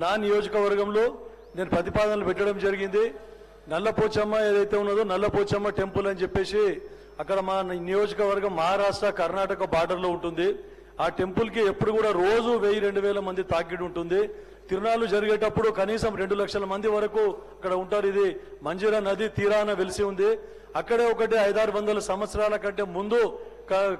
నా నియోజకవర్గంలో నేను ప్రతిపాదనలు పెట్టడం జరిగింది. నల్లపోచమ్మ ఏదైతే ఉన్నదో నల్లపోచమ్మ టెంపుల్ అని చెప్పేసి అక్కడ మా నియోజకవర్గం మహారాష్ట్ర కర్ణాటక బార్డర్లో ఉంటుంది. ఆ టెంపుల్కి ఎప్పుడు కూడా రోజు 1000-2000 మంది తాకిడి ఉంటుంది. తిరునాళ్లు జరిగేటప్పుడు కనీసం 2 లక్షల మంది వరకు అక్కడ ఉంటారు. ఇది మంజీరా నది తీరాన వెలిసి ఉంది. అక్కడే ఒకటి 500-600 సంవత్సరాల కంటే ముందు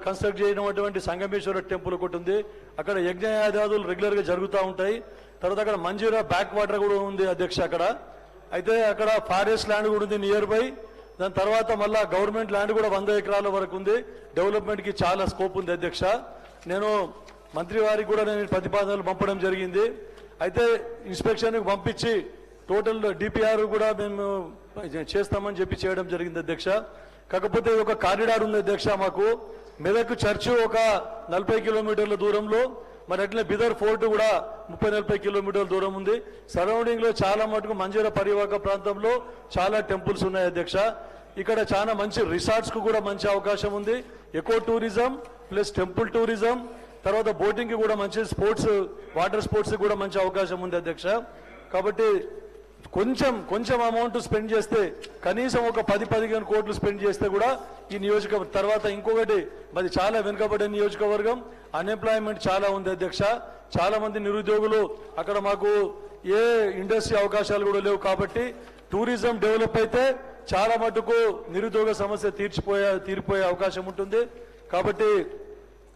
కన్స్ట్రక్ట్ చేయనటువంటి సంగమేశ్వర టెంపుల్ ఒకటి ఉంది. అక్కడ యజ్ఞయాగాదులు రెగ్యులర్ గా జరుగుతూ ఉంటాయి. తర్వాత అక్కడ మంజీరా బ్యాక్ వాటర్ కూడా ఉంది అధ్యక్ష. అక్కడ అయితే అక్కడ ఫారెస్ట్ ల్యాండ్ కూడా ఉంది నియర్ బై. దాని తర్వాత మళ్ళా గవర్నమెంట్ ల్యాండ్ కూడా 100 ఎకరాల వరకు ఉంది. డెవలప్మెంట్ కి చాలా స్కోప్ ఉంది అధ్యక్ష. నేను మంత్రి వారికి కూడా నేను ప్రతిపాదనలు పంపడం జరిగింది. అయితే ఇన్స్పెక్షన్ పంపించి టోటల్ డిపిఆర్ కూడా మేము చేస్తామని చెప్పి చేయడం జరిగింది అధ్యక్ష. కాకపోతే ఒక కారిడార్ ఉంది అధ్యక్ష. మాకు మెదక్ చర్చ్ ఒక 40 కిలోమీటర్ల దూరంలో, మరి అట్లే బిదర్ ఫోర్ట్ కూడా 30-40 కిలోమీటర్ల దూరం ఉంది. సరౌండింగ్ లో చాలా మటుకు మంజీరా పరివాహక ప్రాంతంలో చాలా టెంపుల్స్ ఉన్నాయి అధ్యక్ష. ఇక్కడ చాలా మంచి రిసార్ట్స్ కు కూడా మంచి అవకాశం ఉంది. Eco tourism plus temple tourism, తర్వాత బోటింగ్ కి కూడా మంచి స్పోర్ట్స్, వాటర్ స్పోర్ట్స్ కూడా మంచి అవకాశం ఉంది అధ్యక్ష. కాబట్టి కొంచెం అమౌంట్ స్పెండ్ చేస్తే, కనీసం ఒక 10-15 కోట్లు స్పెండ్ చేస్తే కూడా ఈ నియోజకవర్గం తర్వాత ఇంకొకటి మరి చాలా వెనుకబడే నియోజకవర్గం, అన్ఎంప్లాయ్మెంట్ చాలా ఉంది అధ్యక్ష. చాలా మంది నిరుద్యోగులు అక్కడ, మాకు ఏ ఇండస్ట్రీ అవకాశాలు కూడా లేవు. కాబట్టి టూరిజం డెవలప్ అయితే చాలా మటుకు నిరుద్యోగ సమస్య తీరిపోయే అవకాశం ఉంటుంది. కాబట్టి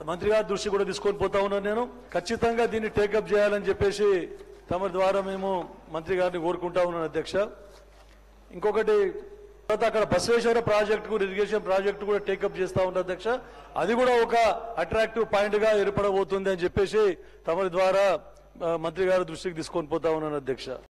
మంత్రి గారి దృష్టి కూడా తీసుకొని పోతా ఉన్నాను. నేను ఖచ్చితంగా దీన్ని టేకప్ చేయాలని చెప్పేసి తమ ద్వారా మేము మంత్రి గారిని కోరుకుంటా ఉన్నాను అధ్యక్ష. ఇంకొకటి తర్వాత అక్కడ బసవేశ్వర ప్రాజెక్టు ఇరిగేషన్ ప్రాజెక్టు కూడా టేకప్ చేస్తా ఉన్నారు అధ్యక్ష. అది కూడా ఒక అట్రాక్టివ్ పాయింట్ గా ఏర్పడబోతుంది అని చెప్పేసి తమ ద్వారా మంత్రి గారి దృష్టికి తీసుకొని పోతా ఉన్నాను అధ్యక్ష.